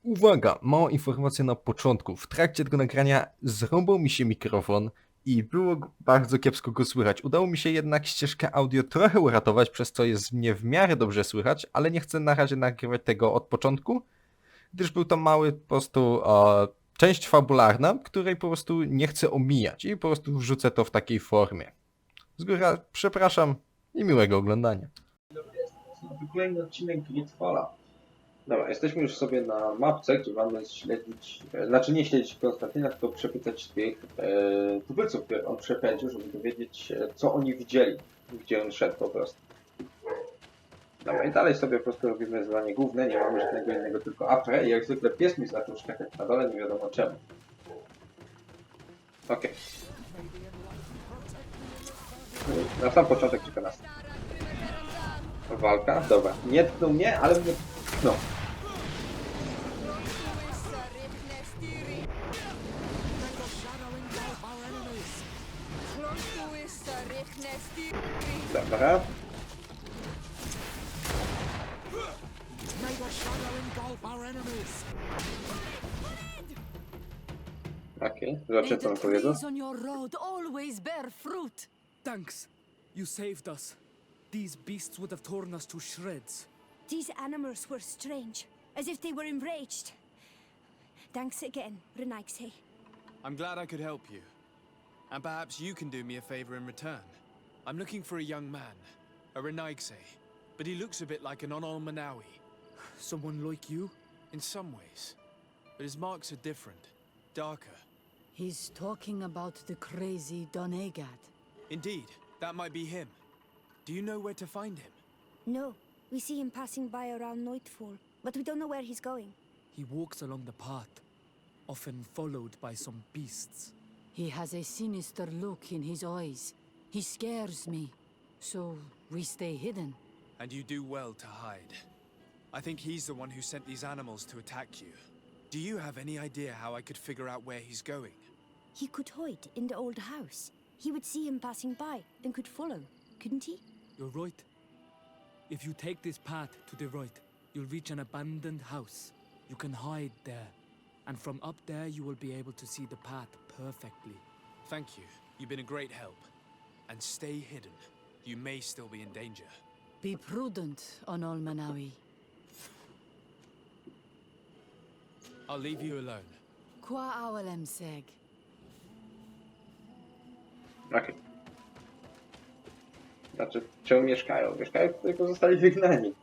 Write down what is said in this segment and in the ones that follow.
Uwaga, mała informacja na początku. W trakcie tego nagrania zrąbał mi się mikrofon i było bardzo kiepsko go słychać. Udało mi się jednak ścieżkę audio trochę uratować, przez co jest mnie w miarę dobrze słychać, ale nie chcę na razie nagrywać tego od początku, gdyż był to mały po prostu część fabularna, której po prostu nie chcę omijać i po prostu wrzucę to w takiej formie. Z góry przepraszam i miłego oglądania. Kolejny odcinek GreedFalla. Dobra, jesteśmy już sobie na mapce, gdzie mamy śledzić, znaczy nie śledzić Konstantyna, tylko przepytać tych tubylców, które on przepędził, żeby dowiedzieć się, co oni widzieli, gdzie on szedł po prostu. Dobra, i dalej sobie po prostu robimy zadanie główne, nie mamy żadnego innego, tylko apre i jak zwykle pies mi zaczął skakać na dole, nie wiadomo czemu. Okej. Na sam początek czeka nas walka, dobra, nie tknął mnie, ale mnie tknął. Dobra. Okej, zobaczmy co on powiedzą. Thanks. You saved us. These beasts would have torn us to shreds. These animals were strange, as if they were enraged. Thanks again, Renaigse. I'm glad I could help you. And perhaps you can do me a favor in return. I'm looking for a young man, a Renaigse, but he looks a bit like an Onol-Manawi. Someone like you? In some ways. But his marks are different, darker. He's talking about the crazy Donegad. Indeed, that might be him. Do you know where to find him? No, we see him passing by around nightfall, but we don't know where he's going. He walks along the path, often followed by some beasts. He has a sinister look in his eyes. He scares me. So we stay hidden. And you do well to hide. I think he's the one who sent these animals to attack you. Do you have any idea how I could figure out where he's going? He could hide in the old house. He would see him passing by and could follow, couldn't he? You're right. If you take this path to the right, you'll reach an abandoned house. You can hide there. And from up there, you will be able to see the path perfectly. Thank you. You've been a great help. And stay hidden. You may still be in danger. Be prudent, Onol Manawi. I'll leave you alone. Kwa awalem seg. Okej. Znaczy, czemu mieszkają? Mieszkają tutaj, bo zostali wygnani.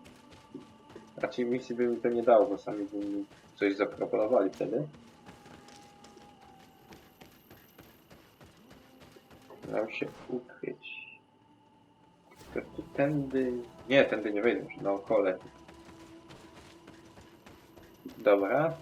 Raczej misji by mi to nie dało, bo sami by mi coś zaproponowali wtedy. Nam się ukryć. Tylko tu tędy... Nie, tędy nie wejdę, muszę naokoło lepiej. Dobra.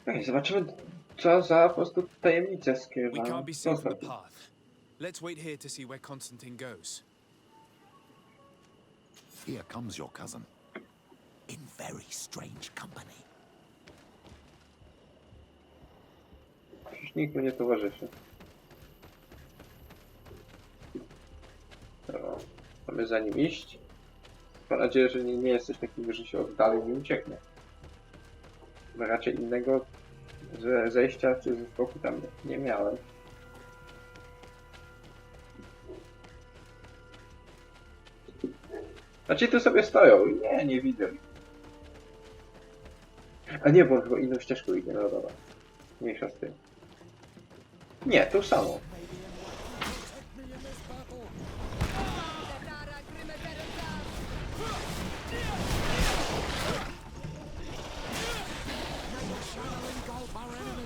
Okej, zobaczymy, co za po prostu tajemnicę We skrywa. can't be safe on the path. Let's wait here to see where Constantine goes. Here comes your cousin. In very strange company. Przecież nikt mu nie towarzyszy. Dobra, mamy za nim iść. Mam nadzieję, że nie jesteś takim, że się oddali i nie ucieknie. Bo raczej innego zejścia czy zeskoku tam nie miałem. Znaczy tu sobie stoją. Nie widzę. A nie, bo on chyba inną ścieżką idzie, no dobra. Mniejsza z tym. Nie, tą samą.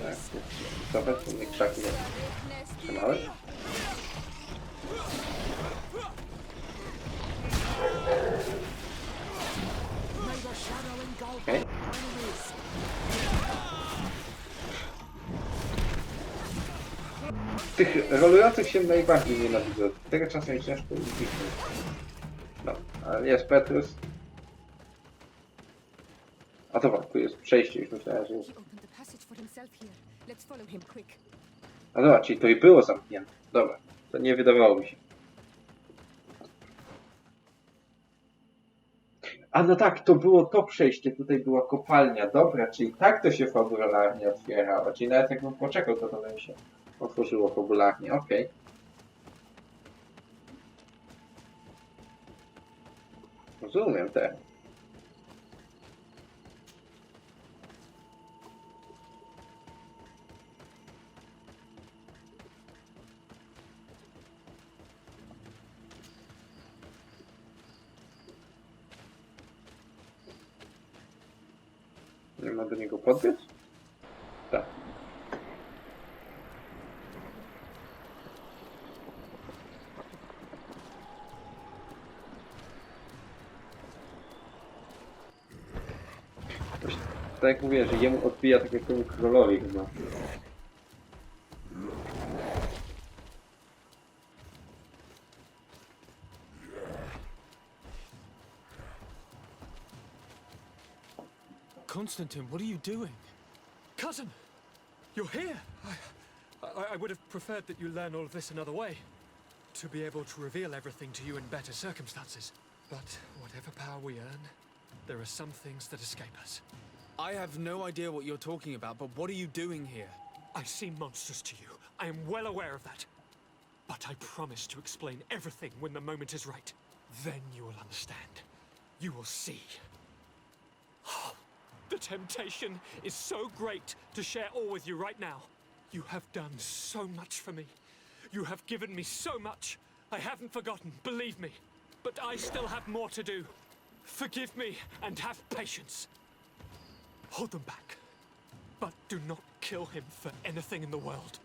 Tak, zobacz, tu mnie krzaki nie trzymały. Okej. Tych rolujących się najbardziej nienawidzę. Tego czasem ciężko uniknąć. No, ale jest Petrus. A dobra, tu jest przejście, już myślałem, że jest. He opened the passage for himself here. Let's follow him quick. A dobra, czyli to i było zamknięte. Dobra, to nie wydawało mi się. A no tak, to było to przejście, tutaj była kopalnia. Dobra, czyli tak to się fabularnie otwierało. Czyli nawet jakbym poczekał, to by się otworzyło fabularnie. Okej. Rozumiem teraz. Nie ma do niego podbiec? Tak. Tak jak mówię, że jemu odbija tak jak temu królowi chyba. Constantine, what are you doing? Cousin, you're here. I would have preferred that you learn all of this another way, to be able to reveal everything to you in better circumstances. But whatever power we earn, there are some things that escape us. I have no idea what you're talking about, but what are you doing here? I seem monstrous to you. I am well aware of that. But I promise to explain everything when the moment is right. Then you will understand. You will see. The temptation is so great to share all with you right now. You have done so much for me. You have given me so much. I haven't forgotten, believe me. But I still have more to do. Forgive me and have patience. Hold them back. But do not kill him for anything in the world.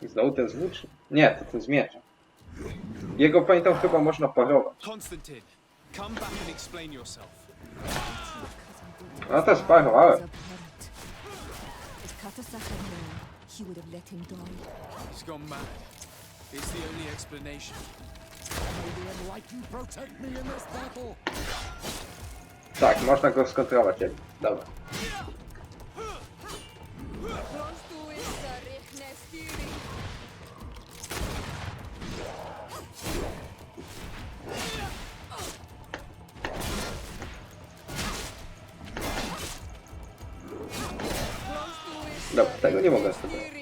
Znowu ten z włóczy? Nie, to ten z mieczem. Jego pamiętam chyba można parować. Constantine, come back and explain yourself. No to sparowałem. If Katasaka knew, he would have let him die. He's gone mad. It's the only explanation. May the enlightened protect me in this battle. Tak, można go skontrolować. Dobra. Dobra, tego nie mogę sobie.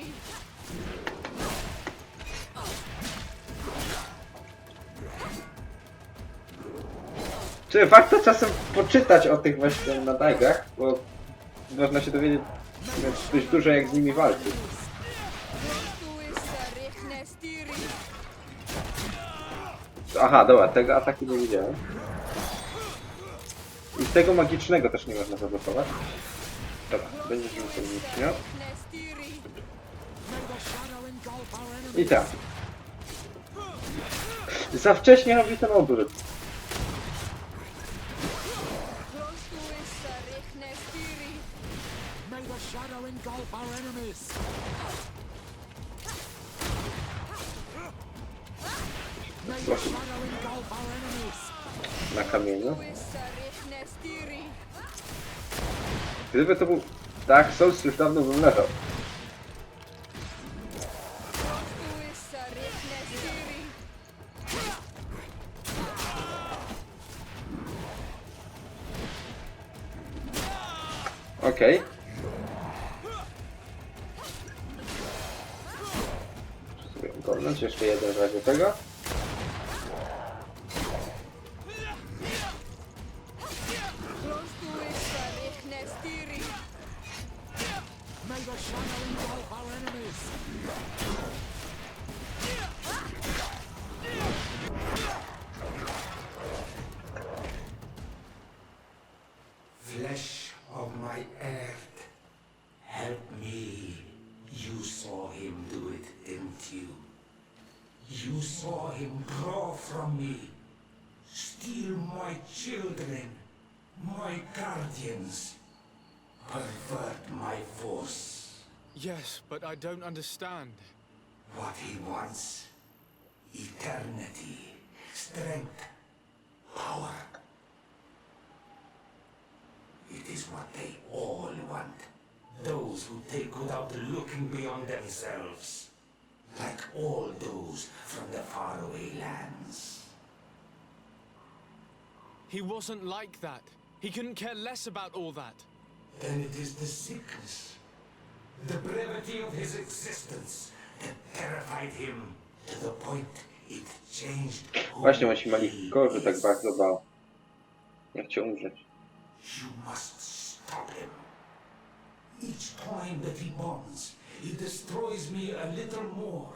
Czy warto czasem poczytać o tych właśnie nadaigach, bo można się dowiedzieć dość dużo jak z nimi walczyć. Aha, dobra, tego ataku nie widziałem. I tego magicznego też nie można zablokować. Dobra, będzie rzucał miecznia. I tak. Za wcześnie robi ten obrót. May the shadow engulf our enemies. May the shadow engulf our enemies. Na kamieniu. Gdyby to był Dark Souls, już dawno bym leżał. Okej. Muszę sobie ogarnąć jeszcze jeden w razie tego. May the shadow engulf our enemies. Flesh of my earth, help me. You saw him do it, didn't you? You saw him draw from me, steal my children, my guardians, pervert my force. Yes, but I don't understand. What he wants, eternity, strength, power. is what they all want. Those who take without looking beyond themselves. Like all those from the faraway lands. He wasn't like that. He couldn't care less about all that. Then it is the sickness, the brevity of his existence that terrified him to the point it changed who Właśnie, on się ma he nikogo tak is. bardzo bał. Nie chciał umrzeć. You must stop him. Each time that he bonds, he destroys me a little more.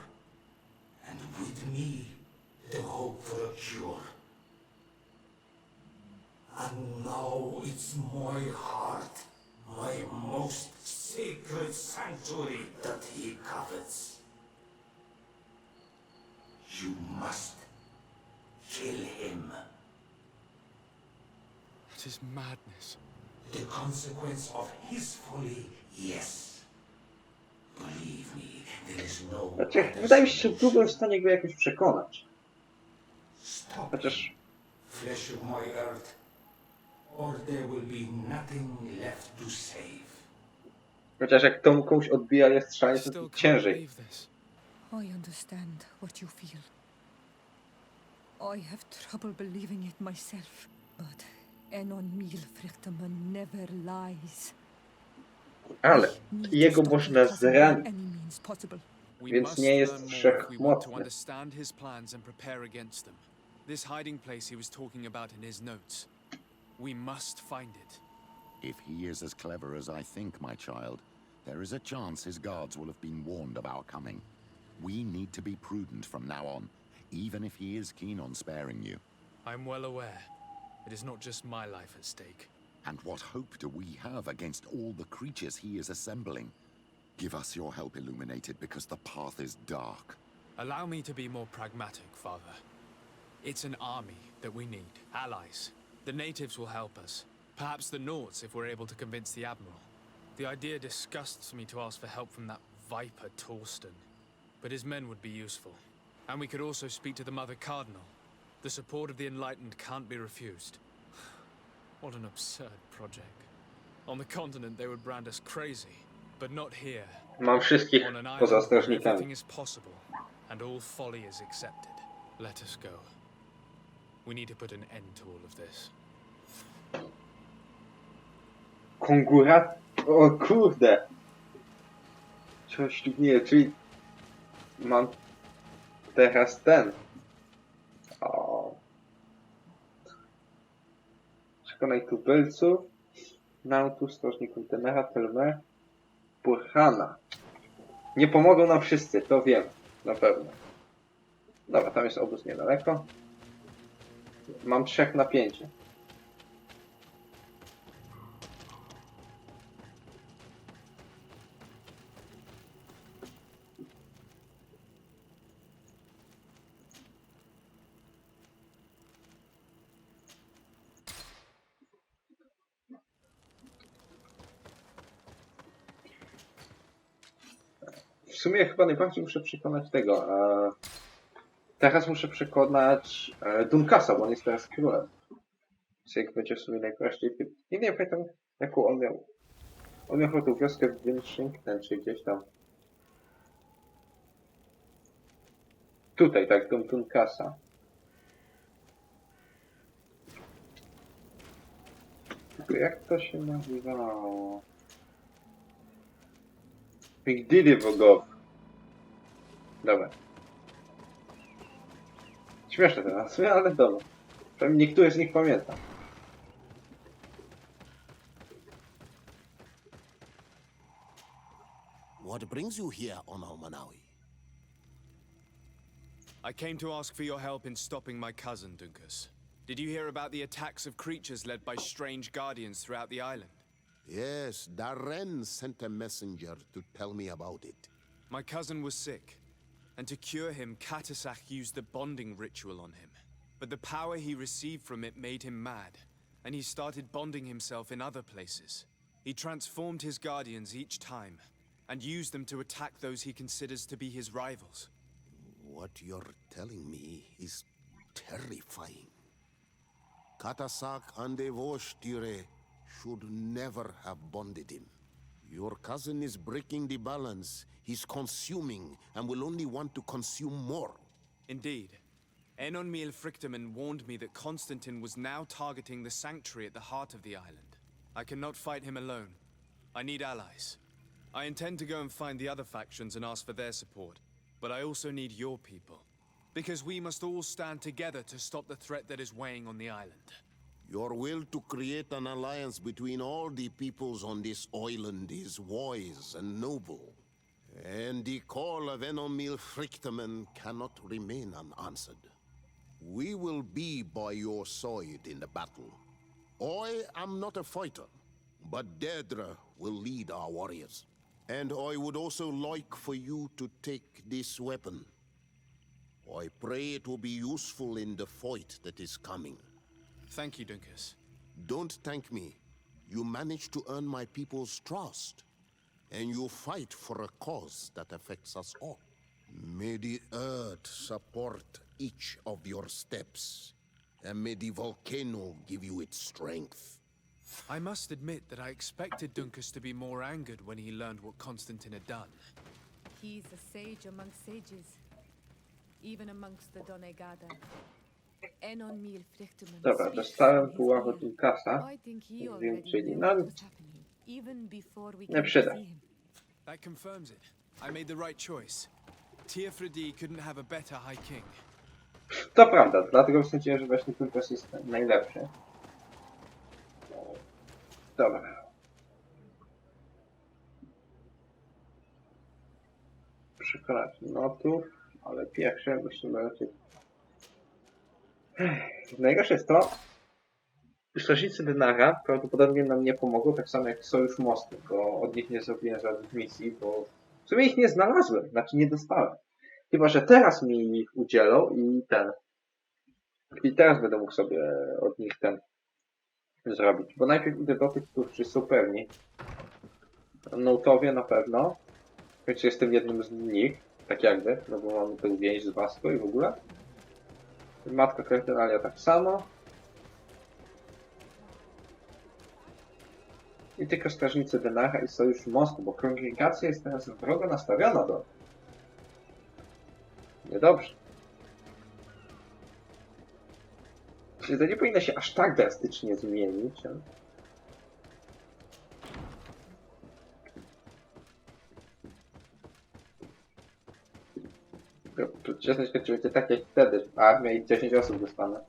And with me, the hope for a cure. And now it's my heart, my most sacred sanctuary that he covets. You must kill him. It is madness. The consequence of his folly, yes. Believe me, there is no Znaczy, other wydaje mi się, że solution. byłbym w stanie go jakoś przekonać. Stop Chociaż him, flesh of my earth, or there will be nothing left to save. Chociaż jak to komuś odbija jest I szalenie, still to can't ciężej. believe this. I understand what you feel. I have trouble believing it myself, but Enon Milfrichtaman never lies. Ale Need to jego stop można my cousin by zranić. any means possible. We Więc must nie jest learn more if we want to wszechmocny. understand his plans and prepare against them. This hiding place he was talking about in his notes. We must find it. If he is as clever as I think, my child, there is a chance his guards will have been warned of our coming. We need to be prudent from now on, even if he is keen on sparing you. I'm well aware. It is not just my life at stake. And what hope do we have against all the creatures he is assembling? Give us your help, Illuminated, because the path is dark. Allow me to be more pragmatic, Father. It's an army that we need. Allies. The natives will help us. Perhaps the Nords if we're able to convince the Admiral. The idea disgusts me to ask for help from that viper Torsten. But his men would be useful. And we could also speak to the Mother Cardinal. The support of the Enlightened can't be refused. What an absurd project. On the continent they would brand us crazy. But not here. Mam wszystkich On an island poza where everything strażnikami. is possible, and all folly is accepted. Let us go. We need to put an end to all of this. Kongura... O kurde! Coś tu nie, czyli... Mam... Teraz ten. O. Przekonaj tubylców. Nautu, strażników Tenera, Telmer, Burhana. Nie pomogą nam wszyscy, to wiem. Na pewno. Dobra, tam jest obóz niedaleko. Mam 3 napięcie. W sumie chyba najbardziej muszę przekonać tego. Teraz muszę przekonać Dunkasa, bo on jest teraz królem. Więc jak będzie w sumie najprościej. Nie pamiętam jaką on miał. On miał tą wioskę w Winchington, czy gdzieś tam. Tutaj, tak, dom Dunkasa. Tylko jak to się nazywało? Big Diddy Bogow. Dobra. Śmieszne te nazwy, ale dobra. Przynajmniej niektóre z nich pamiętam. What brings you here, Ono Manawi? I came to ask for your help in stopping my cousin, Dunkas. Did you hear about the attacks of creatures led by strange guardians throughout the island? Yes, Darren sent a messenger to tell me about it. My cousin was sick, and to cure him, Katasach used the bonding ritual on him. But the power he received from it made him mad, and he started bonding himself in other places. He transformed his guardians each time, and used them to attack those he considers to be his rivals. What you're telling me is terrifying. Katasak ande voshtyre, should never have bonded him. Your cousin is breaking the balance. He's consuming and will only want to consume more. Indeed. Enonmil Frichtemann warned me that Constantine was now targeting the sanctuary at the heart of the island. I cannot fight him alone. I need allies. I intend to go and find the other factions and ask for their support. But I also need your people. Because we must all stand together to stop the threat that is weighing on the island. Your will to create an alliance between all the peoples on this island is wise and noble. And the call of Enonmil Frichtemann cannot remain unanswered. We will be by your side in the battle. I am not a fighter, but Deirdre will lead our warriors. And I would also like for you to take this weapon. I pray it will be useful in the fight that is coming. Thank you, Dunkus. Don't thank me. You managed to earn my people's trust. And you fight for a cause that affects us all. May the earth support each of your steps. And may the volcano give you its strength. I must admit that I expected Dunkus to be more angered when he learned what Constantine had done. He's a sage amongst sages, even amongst the Donegada. Enonmil Frichtemann Dobra, speaks dostałem from his połowę ear. Dunkasa, I think he więc already czyli knew no, what was happening, even before we nie came to przyda. see him. That confirms it. I made the right choice. Tiafredi couldn't have a better High King. To prawda, dlatego sądziłem, że właśnie Dunkas jest najlepszy. Dobra. Przekonać notów, ale pierwsze musimy raczej... Najgorsze jest to, że strażnicy Dynara prawdopodobnie nam nie pomogą, tak samo jak Sojusz Mostu, bo od nich nie zrobiłem żadnych misji, bo w sumie ich nie znalazłem, znaczy nie dostałem. Chyba że teraz mi ich udzielą i teraz będę mógł sobie od nich zrobić. Bo najpierw idę do tych, którzy są pewni. Notowie na pewno. Choć jestem jednym z nich, tak jakby, no bo mamy tę więź z Vasco i w ogóle. Matka Kardynalia tak samo. I tylko strażnicy Denara i Sojusz Mostu, bo kongregacja jest teraz wrogo nastawiona do... Niedobrze. Czyli to nie powinno się aż tak drastycznie zmienić. Czesność będzie tak jak wtedy. Armia i 10 osób dostanę.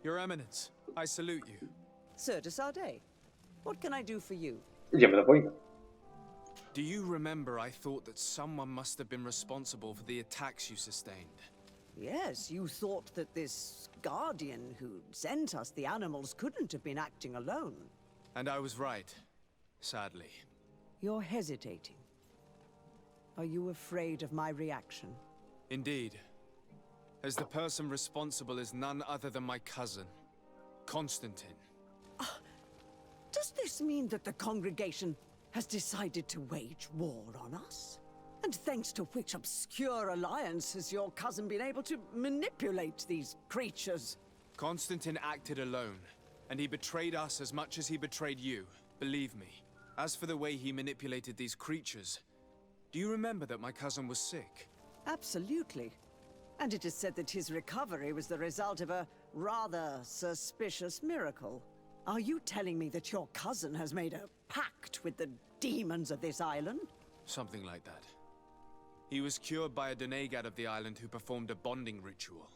Your Eminence, I salute you. Sir de Sardet, what can I do for you? Idziemy na wojnę. Do you remember I thought that someone must have been responsible for the attacks you sustained? Yes, you thought that this guardian who sent us the animals couldn't have been acting alone. And I was right, sadly. You're hesitating. Are you afraid of my reaction? Indeed. As the person responsible is none other than my cousin, Constantine. Does this mean that the congregation has decided to wage war on us? And thanks to which obscure alliance has your cousin been able to manipulate these creatures? Constantine acted alone, and he betrayed us as much as he betrayed you, believe me. As for the way he manipulated these creatures, do you remember that my cousin was sick? Absolutely. And it is said that his recovery was the result of a rather suspicious miracle. Are you telling me that your cousin has made a pact with the demons of this island? Something like that. He was cured by a Donegad of the island who performed a bonding ritual.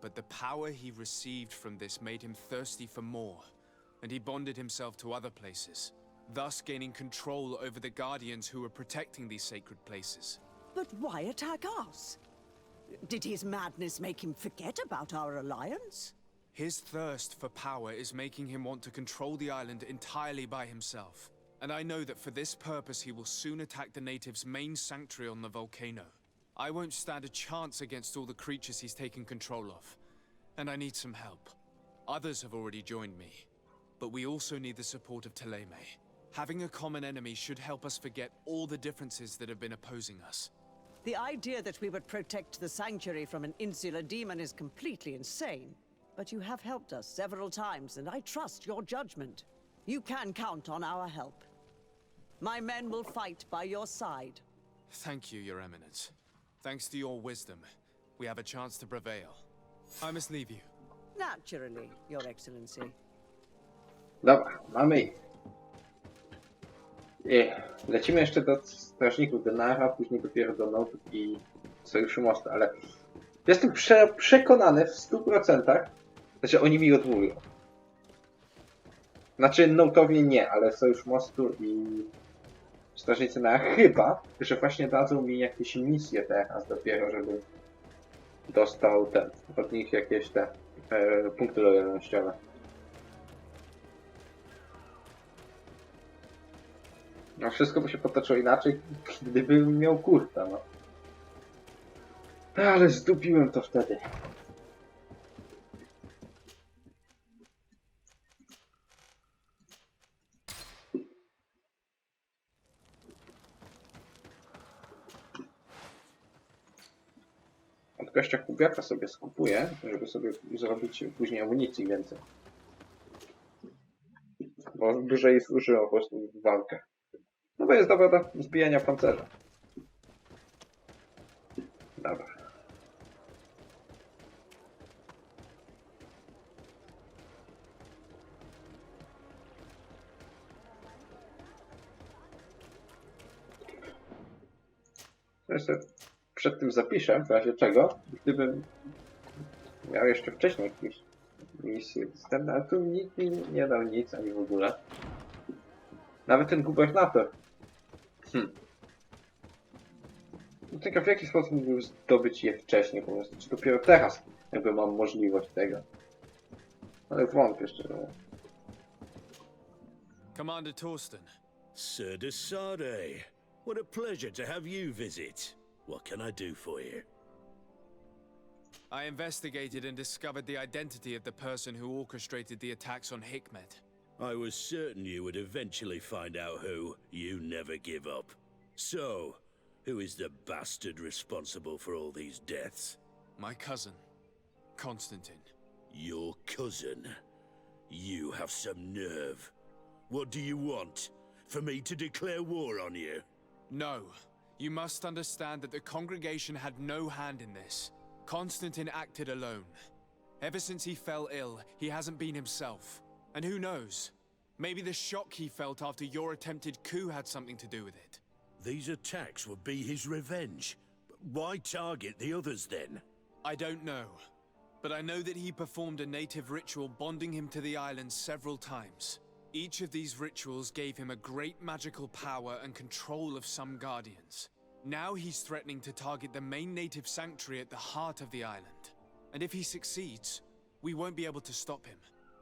But the power he received from this made him thirsty for more, and he bonded himself to other places, thus gaining control over the guardians who were protecting these sacred places. But why attack us? Did his madness make him forget about our alliance? His thirst for power is making him want to control the island entirely by himself. And I know that for this purpose he will soon attack the natives' main sanctuary on the volcano. I won't stand a chance against all the creatures he's taken control of. And I need some help. Others have already joined me. But we also need the support of Teleme. Having a common enemy should help us forget all the differences that have been opposing us. The idea that we would protect the sanctuary from an insular demon is completely insane. But you have helped us several times, and I trust your judgment. You can count on our help. My men will fight by your side. Thank you, Your Eminence. Thanks to your wisdom, we have a chance to prevail. I must leave you. Naturally, Your Excellency. Dobra, mamy ich. Lecimy jeszcze do strażników Denara, później dopiero do Notów i Sojuszu Mostu, ale jestem przekonany w 100%, że oni mi odmówią. Znaczy Notowie nie, ale Sojusz Mostu i strażnicy Denara chyba, że właśnie dadzą mi jakieś misje teraz dopiero, żeby dostał od nich jakieś te punkty lojalnościowe. No wszystko by się potoczyło inaczej, gdybym miał kurta, no. Ale zdupiłem to wtedy. Od gościa kubiaka sobie skupuję, żeby sobie zrobić później amunicji więcej. Bo dużo jej zużyło po prostu w walkach. No bo jest dobra do zbijania pancerza. Dobra. Jeszcze przed tym zapiszę, w razie czego, gdybym miał jeszcze wcześniej jakieś misje dostępne, ale tu nikt mi nie dał nic, ani w ogóle. Nawet ten gubernator. Tylko w jaki sposób mógłbym zdobyć je wcześniej po prostu, czy dopiero teraz jakby mam możliwość tego. Ale wątpię szczerze. Commander Torsten. Sir Desade, what a pleasure to have you visit. What can I do for you? I investigated and discovered the identity of the person who orchestrated the attacks on Hikmet. I was certain you would eventually find out who. You never give up. So, who is the bastard responsible for all these deaths? My cousin, Constantine. Your cousin? You have some nerve. What do you want? For me to declare war on you? No. You must understand that the congregation had no hand in this. Constantine acted alone. Ever since he fell ill, he hasn't been himself. And who knows? Maybe the shock he felt after your attempted coup had something to do with it. These attacks would be his revenge. Why target the others then? I don't know. But I know that he performed a native ritual bonding him to the island several times. Each of these rituals gave him a great magical power and control of some guardians. Now he's threatening to target the main native sanctuary at the heart of the island. And if he succeeds, we won't be able to stop him.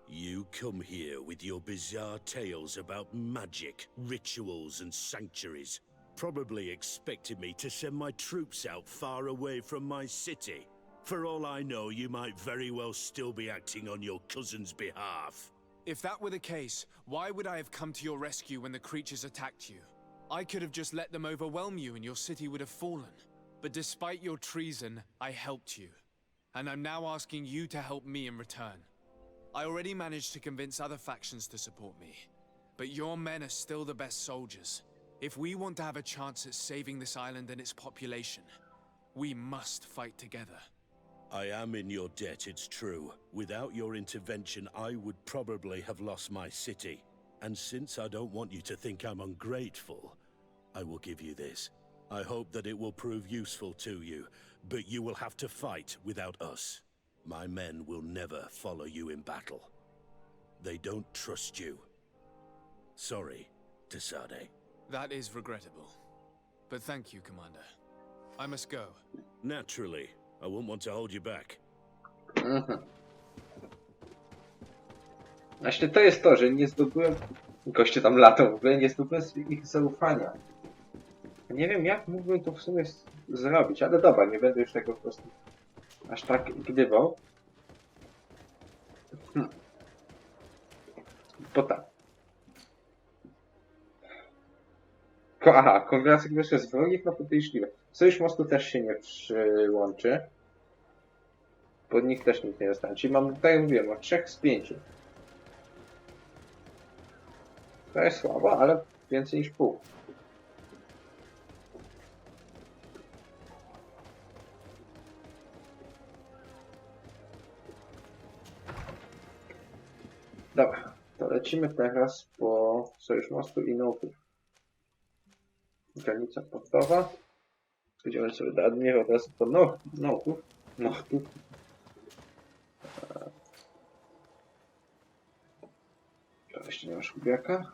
You come here with your bizarre tales about magic, rituals, and sanctuaries. Probably expected me to send my troops out far away from my city. For all I know, you might very well still be acting on your cousin's behalf. If that were the case, why would I have come to your rescue when the creatures attacked you? I could have just let them overwhelm you and your city would have fallen. But despite your treason, I helped you. And I'm now asking you to help me in return. I already managed to convince other factions to support me. But your men are still the best soldiers. If we want to have a chance at saving this island and its population, we must fight together. I am in your debt, it's true. Without your intervention, I would probably have lost my city. And since I don't want you to think I'm ungrateful, I will give you this. I hope that it will prove useful to you, but you will have to fight without us. My men will never follow you in battle. They don't trust you. Sorry, Desade. That is regrettable. But thank you, Commander. I must go. Naturally. I wouldn't want to hold you back. Właśnie to jest to, że nie zdobyłem... Goście tam latał, w ogóle nie zdobyłem ich zaufania. Nie wiem, jak mógłbym to w sumie zrobić, ale dobra, nie będę już tego po prostu aż tak gdybał. Bo tak. Aha, kongregacja z wrogich na podejrzliwe. Sojusz Mostu też się nie przyłączy. Pod nich też nikt nie dostanie. Czyli mam, tak jak mówiłem, 3 z 5. To jest słabo, ale więcej niż pół. Dobra, to lecimy teraz po Sojusz Mostu i Nowów. Granica portowa. Pójdziemy sobie do admirał, teraz po Nowów. To jeszcze nie masz kubiaka.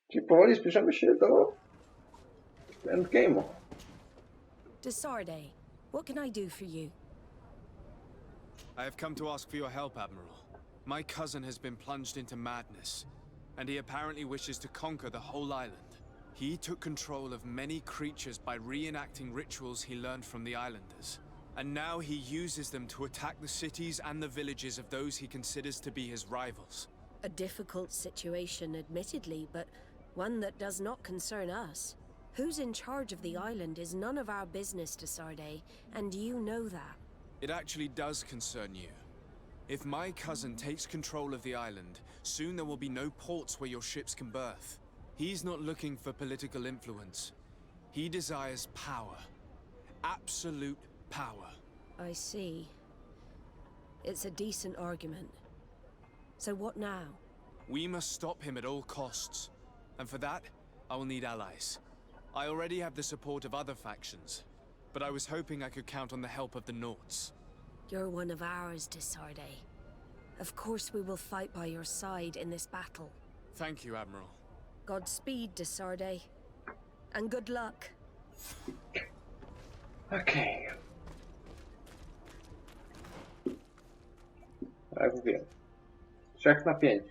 Czyli powoli zbliżamy się do endgame'u. Desarde, what can I do for you? I have come to ask for your help, Admiral. My cousin has been plunged into madness, and he apparently wishes to conquer the whole island. He took control of many creatures by reenacting rituals he learned from the islanders. And now he uses them to attack the cities and the villages of those he considers to be his rivals. A difficult situation, admittedly, but one that does not concern us. Who's in charge of the island is none of our business, Desarde, and you know that. It actually does concern you. If my cousin takes control of the island, soon there will be no ports where your ships can berth. He's not looking for political influence. He desires power. Absolute power. I see. It's a decent argument. So what now? We must stop him at all costs. And for that, I will need allies. I already have the support of other factions, but I was hoping I could count on the help of the Nords. You're one of ours, Desarde. Of course we will fight by your side in this battle. Thank you, Admiral. Godspeed, Desarde. And good luck. Okej. Jak mówię. 3 na 5.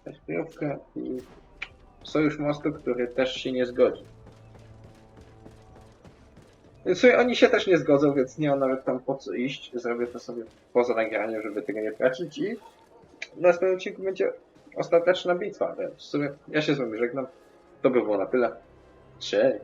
Weź kryjówkę i Sojusz Mostu, który też się nie zgodzi. W sumie oni się też nie zgodzą, więc nie mam nawet tam po co iść. Zrobię to sobie poza nagraniem, żeby tego nie tracić i w następnym odcinku będzie ostateczna bitwa, więc w sumie ja się z wami żegnam. To by było na tyle. Cześć!